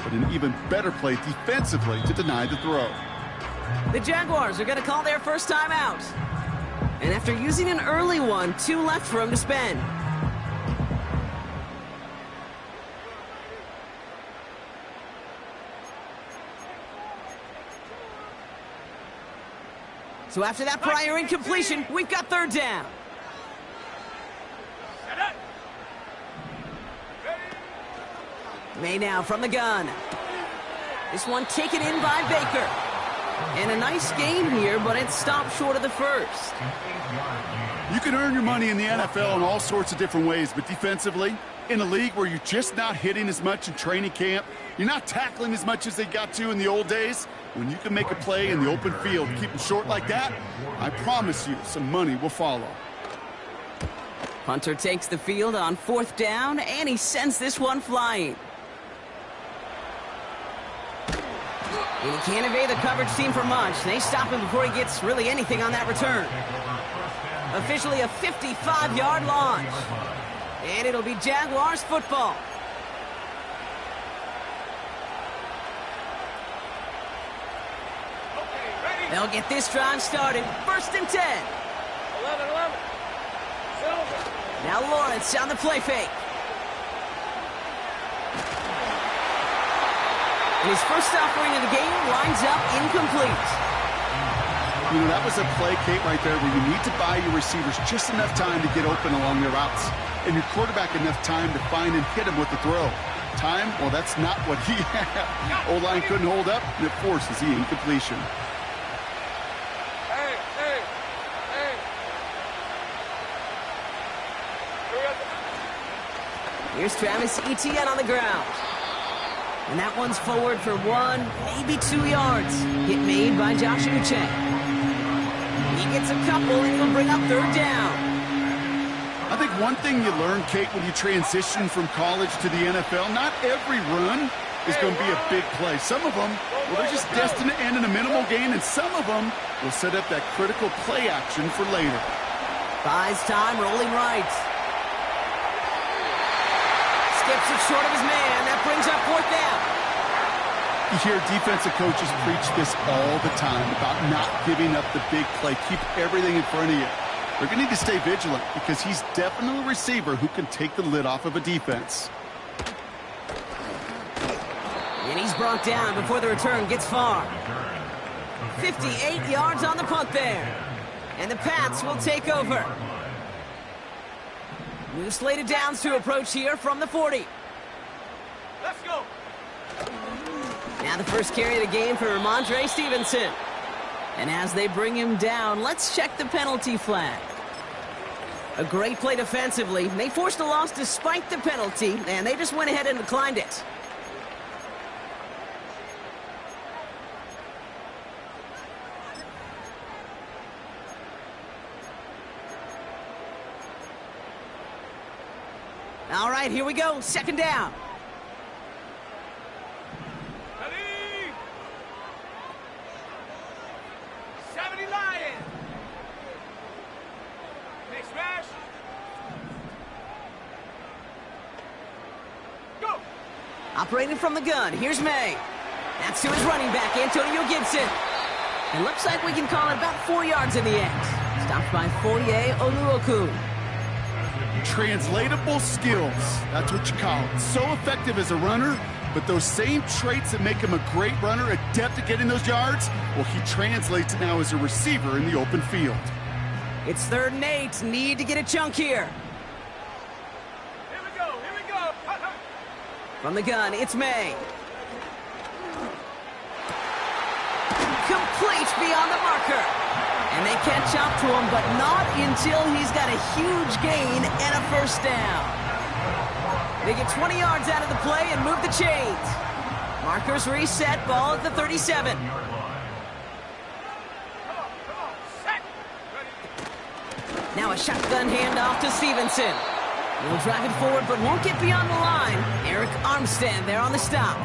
but an even better play defensively to deny the throw. The Jaguars are going to call their first time out. And after using an early one, 2 left for him to spend. So after that prior incompletion, we've got 3rd down. May now from the gun. This one taken in by Baker. And a nice gain here, but it stopped short of the first. You can earn your money in the NFL in all sorts of different ways, but defensively, in a league where you're just not hitting as much in training camp, you're not tackling as much as they got to in the old days, when you can make a play in the open field, keep them short like that, I promise you some money will follow. Hunter takes the field on 4th down, and he sends this one flying. And he can't evade the coverage team for much. They stop him before he gets really anything on that return. Officially a 55-yard launch. And it'll be Jaguars football. They'll get this drive started. 1st and 10. 11. Now Lawrence on the play fake. And his first offering of the game lines up incomplete. You know, that was a play, Kate, right there where you need to buy your receivers just enough time to get open along their routes. And your quarterback enough time to find and hit him with the throw. Time, well, that's not what he had. O-line couldn't hold up, and it forces the incompletion. Here's Travis Etienne on the ground. And that one's forward for 1, maybe 2 yards. Hit made by Josh Uche. He gets a couple, and he'll bring up 3rd down. I think one thing you learn, Kate, when you transition from college to the NFL, not every run is going to be a big play. Some of them, well, they're just destined to end in a minimal gain, and some of them will set up that critical play action for later. Buys time, rolling right. Skips it short of his man. That brings up 4th down. You hear defensive coaches preach this all the time about not giving up the big play. Keep everything in front of you. They're going to need to stay vigilant because he's definitely a receiver who can take the lid off of a defense. And he's brought down before the return gets far. 58 yards on the punt there. And the Pats will take over. New slated downs to approach here from the 40. Let's go. Now the first carry of the game for Ramondre Stevenson. And as they bring him down, let's check the penalty flag. A great play defensively. They forced a loss despite the penalty, and they just went ahead and declined it. All right, here we go. 2nd down. Ready? 70 Lions. Next smash. Go. Operating from the gun, here's May. That's to his running back, Antonio Gibson. It looks like we can call it about 4 yards in the end. Stopped by Foye Oluokun. Translatable skills, that's what you call it. So effective as a runner, but those same traits that make him a great runner, adept at getting those yards, well, he translates it now as a receiver in the open field. It's 3rd and 8. Need to get a chunk here. Here we go. From the gun, it's May. Complete beyond the marker. And they catch up to him, but not until he's got a huge gain and a 1st down. They get 20 yards out of the play and move the chains. Markers reset, ball at the 37. Now a shotgun handoff to Stevenson. He'll drive it forward, but won't get beyond the line. Eric Armstead there on the stop.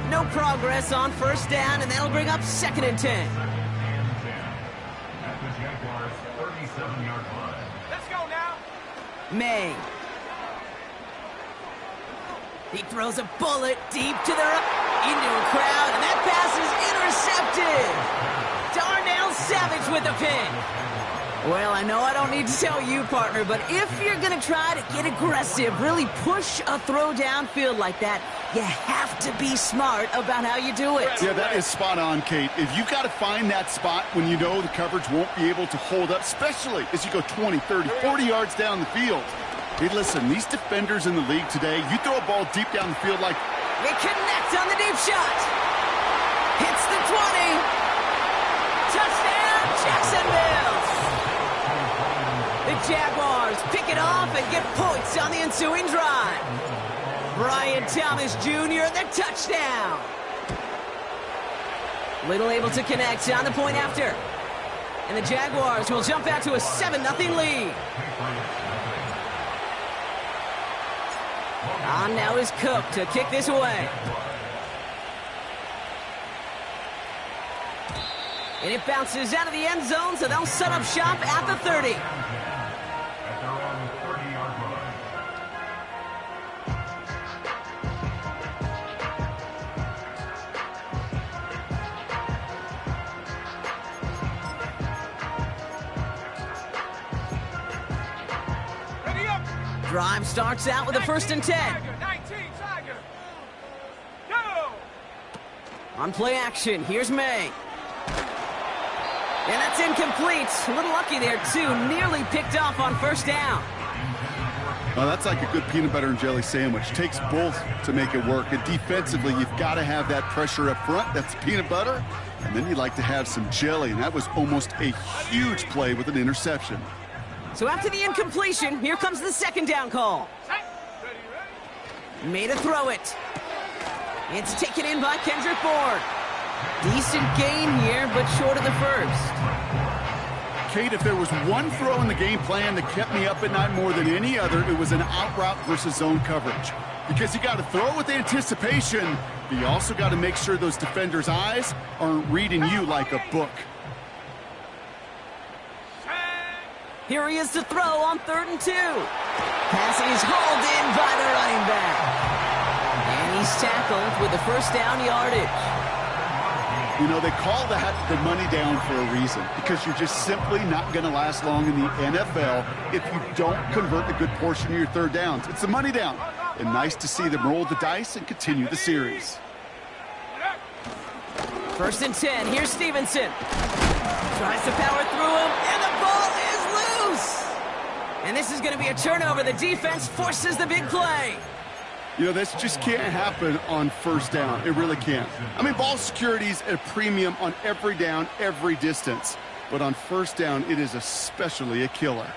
No progress on 1st down, and that'll bring up 2nd and 10. May. He throws a bullet deep to the right into a crowd, and that pass is intercepted. Darnell Savage with the pick. Well, I know I don't need to tell you, partner, but if you're going to try to get aggressive, really push a throw downfield like that, you have to be smart about how you do it. Yeah, that is spot on, Kate. If you've got to find that spot when you know the coverage won't be able to hold up, especially as you go 20, 30, 40 yards down the field. Hey, listen, these defenders in the league today, you throw a ball deep down the field like... They connect on the deep shot. Hits the 20. Touchdown, Jacksonville. The Jaguars pick it off and get points on the ensuing drive. Brian Thomas Jr., the touchdown. Little able to connect on the point after. And the Jaguars will jump out to a 7-0 lead. On now is Cook to kick this away. And it bounces out of the end zone, so they'll set up shop at the 30. Drive starts out with a 1st and 10. Tiger. Go! On play action, here's May. And that's incomplete. A little lucky there, too. Nearly picked off on 1st down. Well, that's like a good peanut butter and jelly sandwich. Takes both to make it work. And defensively, you've got to have that pressure up front. That's peanut butter. And then you like to have some jelly. And that was almost a huge play with an interception. So after the incompletion, here comes the 2nd down call. Made to throw it. It's taken in by Kendrick Bourne. Decent gain here, but short of the 1st. Kate, if there was one throw in the game plan that kept me up at night more than any other, it was an out route versus zone coverage. Because you got to throw with anticipation, but you also got to make sure those defenders' eyes aren't reading you like a book. Here he is to throw on 3rd and 2. Pass is hauled in by the running back. And he's tackled with the 1st down yardage. You know, they call that the money down for a reason, because you're just simply not going to last long in the NFL if you don't convert a good portion of your 3rd downs. It's the money down. And nice to see them roll the dice and continue the series. 1st and 10. Here's Stevenson. Tries to power through him, and the ball is loose. And this is going to be a turnover. The defense forces the big play. You know, this just can't happen on 1st down. It really can't. I mean, ball security's at a premium on every down, every distance. But on 1st down, it is especially a killer.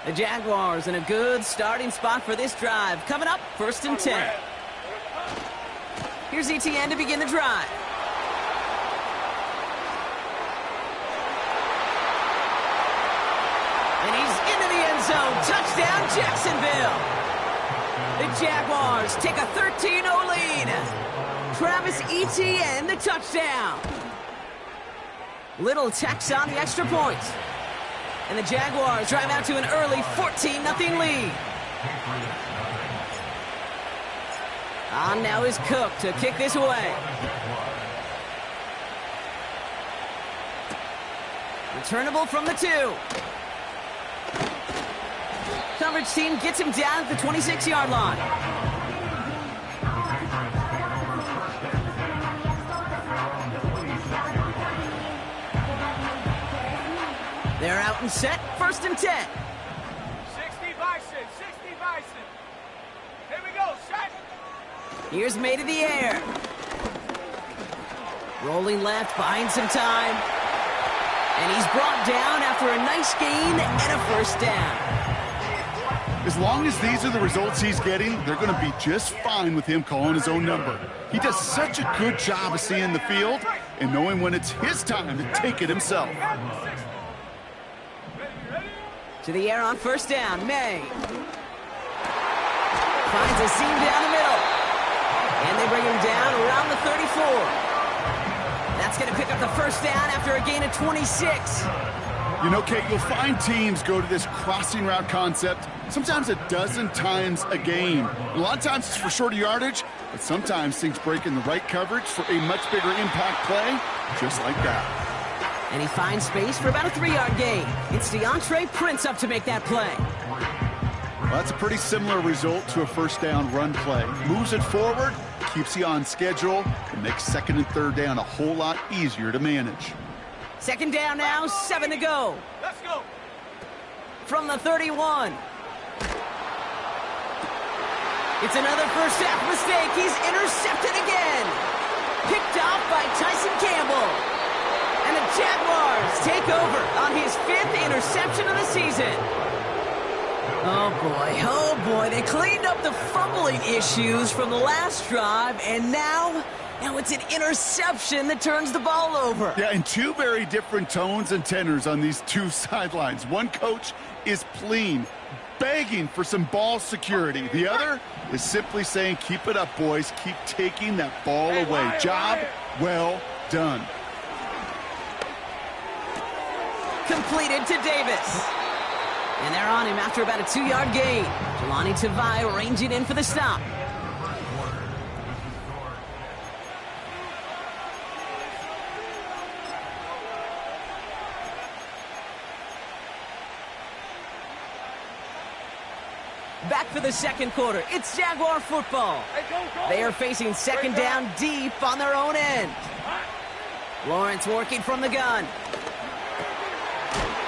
The Jaguars in a good starting spot for this drive. Coming up, 1st and 10. Here's Etienne to begin the drive. And he's into the end zone. Touchdown, Jacksonville. The Jaguars take a 13-0 lead. Travis Etienne, the touchdown. Little tacks on the extra point. And the Jaguars drive out to an early 14-0 lead. On now is Cook to kick this away. Returnable from the 2. Coverage team gets him down at the 26-yard line. They're out and set, 1st and 10. 60 Bison. Here we go, set. Here's May to the air. Rolling left, buying some time. And he's brought down after a nice gain and a 1st down. As long as these are the results he's getting, they're going to be just fine with him calling his own number. He does such a good job of seeing the field and knowing when it's his time to take it himself. To the air on 1st down, May. Finds a seam down the middle. And they bring him down around the 34. That's going to pick up the 1st down after a gain of 26. You know, Kate, you'll find teams go to this crossing route concept sometimes a dozen times a game. A lot of times it's for shorter yardage, but sometimes things break in the right coverage for a much bigger impact play, just like that. And he finds space for about a 3-yard gain. It's DeAndre Prince up to make that play. Well, that's a pretty similar result to a first down run play. Moves it forward, keeps you on schedule, and makes second and third down a whole lot easier to manage. Second down now, 7 to go. Let's go. From the 31. It's another first half mistake. He's intercepted again. Picked off by Tyson Campbell. And the Jaguars take over on his 5th interception of the season. Oh boy, they cleaned up the fumbling issues from the last drive, and now it's an interception that turns the ball over. Yeah, and two very different tones and tenors on these two sidelines. One coach is pleading, begging for some ball security. The other is simply saying, keep it up, boys. Keep taking that ball away. Job well done. Completed to Davis. And they're on him after about a 2-yard gain. Jelani Tavai ranging in for the stop. Back for the second quarter. It's Jaguar football. They are facing second down deep on their own end. Lawrence working from the gun.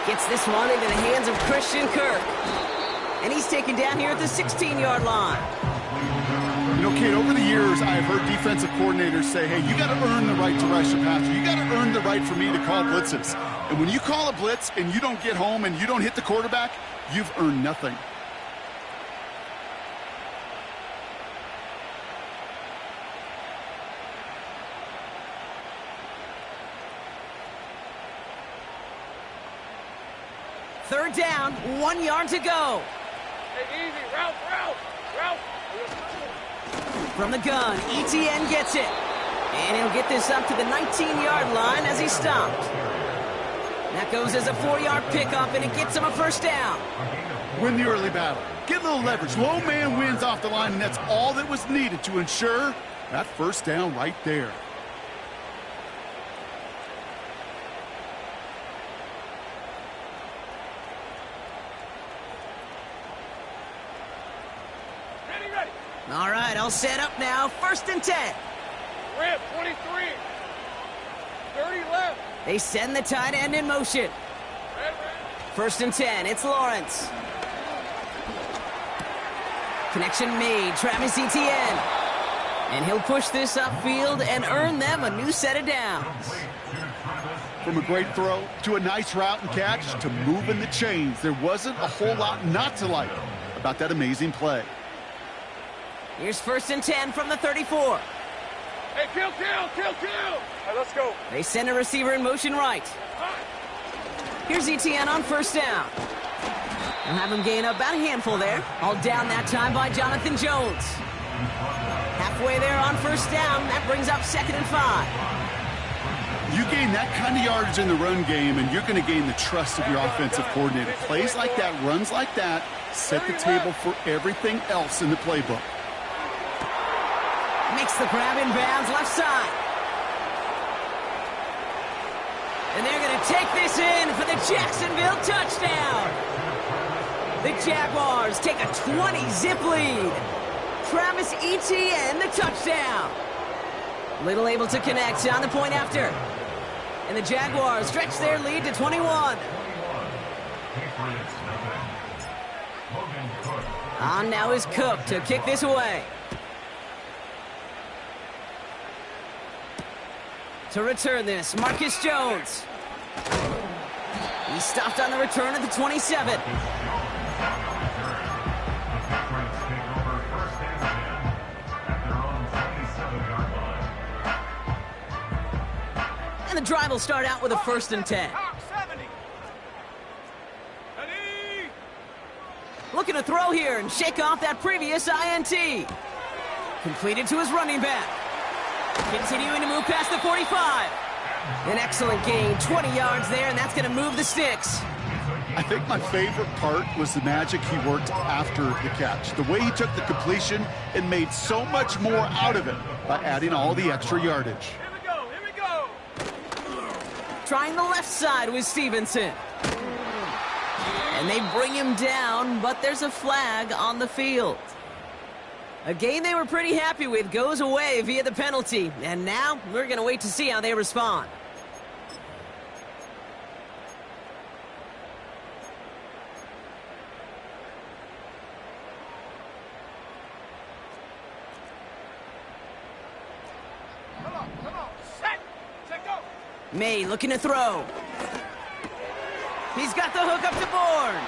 Gets this one into the hands of Christian Kirk. And he's taken down here at the 16-yard line. You know, Kate, over the years, I've heard defensive coordinators say, hey, you got to earn the right to rush a passer. You got to earn the right for me to call blitzes. And when you call a blitz and you don't get home and you don't hit the quarterback, you've earned nothing. Third down, 1 yard to go. Hey, easy. Route. From the gun, ETN gets it. And he'll get this up to the 19-yard line as he stopped. That goes as a 4-yard pickup, and it gets him a first down. Win the early battle. Get a little leverage. Low man wins off the line, and that's all that was needed to ensure that first down right there. All right, I'll set up now. First and 10. Rip, 23. 30 left. They send the tight end in motion. First and 10, it's Lawrence. Connection made, Travis Etienne. And he'll push this upfield and earn them a new set of downs. From a great throw to a nice route and catch to moving the chains, there wasn't a whole lot not to like about that amazing play. Here's first and 10 from the 34. Hey, kill. All right, let's go. They send a receiver in motion right. Here's Etienne on first down. They'll have him gain about a handful there. All down that time by Jonathan Jones. Halfway there on first down. That brings up 2nd and 5. You gain that kind of yardage in the run game, and you're going to gain the trust of your offensive coordinator. Plays like that, runs like that, set the table for everything else in the playbook. Makes the grab in bounds left side. And they're going to take this in for the Jacksonville touchdown. The Jaguars take a 20-zip lead. Travis Etienne, the touchdown. Little able to connect on the point after. And the Jaguars stretch their lead to 21. On now is Cook to kick this away. To return this, Marcus Jones. He stopped on the return at the 27. And the drive will start out with a first and 10. Looking to throw here and shake off that previous INT. Completed to his running back. Continuing to move past the 45. An excellent gain, 20 yards there, and that's going to move the sticks. I think my favorite part was the magic he worked after the catch. The way he took the completion and made so much more out of it by adding all the extra yardage. Here we go, here we go. Trying the left side with Stevenson. And they bring him down, but there's a flag on the field. A game they were pretty happy with goes away via the penalty. And now we're going to wait to see how they respond. Come on, set, go. May looking to throw. He's got the hook up to Bourne.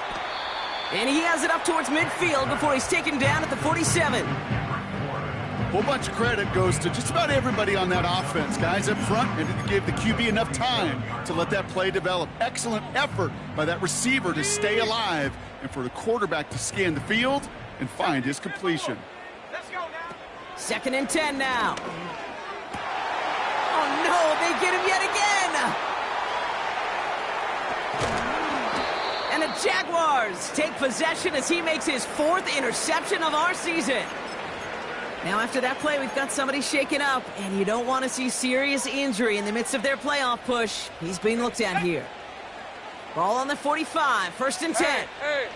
And he has it up towards midfield before he's taken down at the 47. A whole bunch of credit goes to just about everybody on that offense. Guys up front, and it gave the QB enough time to let that play develop. Excellent effort by that receiver to stay alive and for the quarterback to scan the field and find his completion. Let's go now. 2nd and 10 now. Oh, no, they get him yet again. And the Jaguars take possession as he makes his 4th interception of our season. Now, after that play, we've got somebody shaken up, and you don't want to see serious injury in the midst of their playoff push. He's being looked at here. Ball on the 45, 1st and 10. Hey.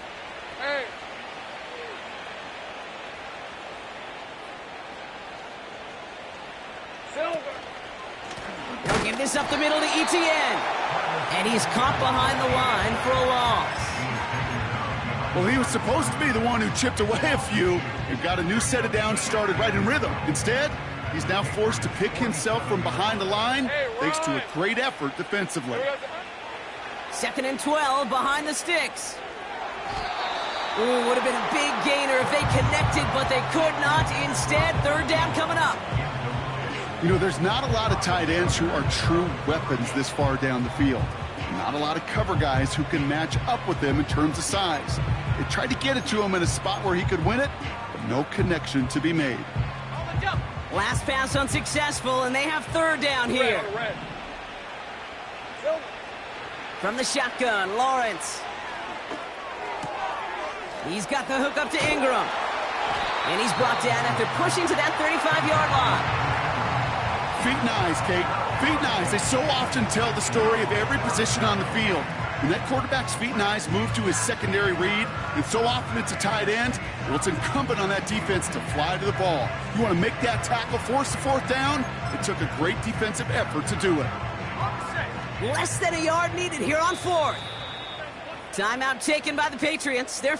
Silver. They'll give this up the middle to Etienne. And he's caught behind the line for a loss. Well, he was supposed to be the one who chipped away a few and got a new set of downs started right in rhythm. Instead, he's now forced to pick himself from behind the line thanks to a great effort defensively. 2nd and 12 behind the sticks. Ooh, would have been a big gainer if they connected, but they could not. Instead, 3rd down coming up. You know, there's not a lot of tight ends who are true weapons this far down the field. Not a lot of cover guys who can match up with them in terms of size. They tried to get it to him in a spot where he could win it, but no connection to be made. Last pass unsuccessful, and they have 3rd down here. From the shotgun, Lawrence. He's got the hook up to Ingram. And he's brought down after pushing to that 35-yard line. Feet and eyes, Kate. Feet and eyes. They so often tell the story of every position on the field. When that quarterback's feet and eyes move to his secondary read, and so often it's a tight end, well, it's incumbent on that defense to fly to the ball. You want to make that tackle, force the 4th down? It took a great defensive effort to do it. Less than a yard needed here on 4th. Timeout taken by the Patriots. They're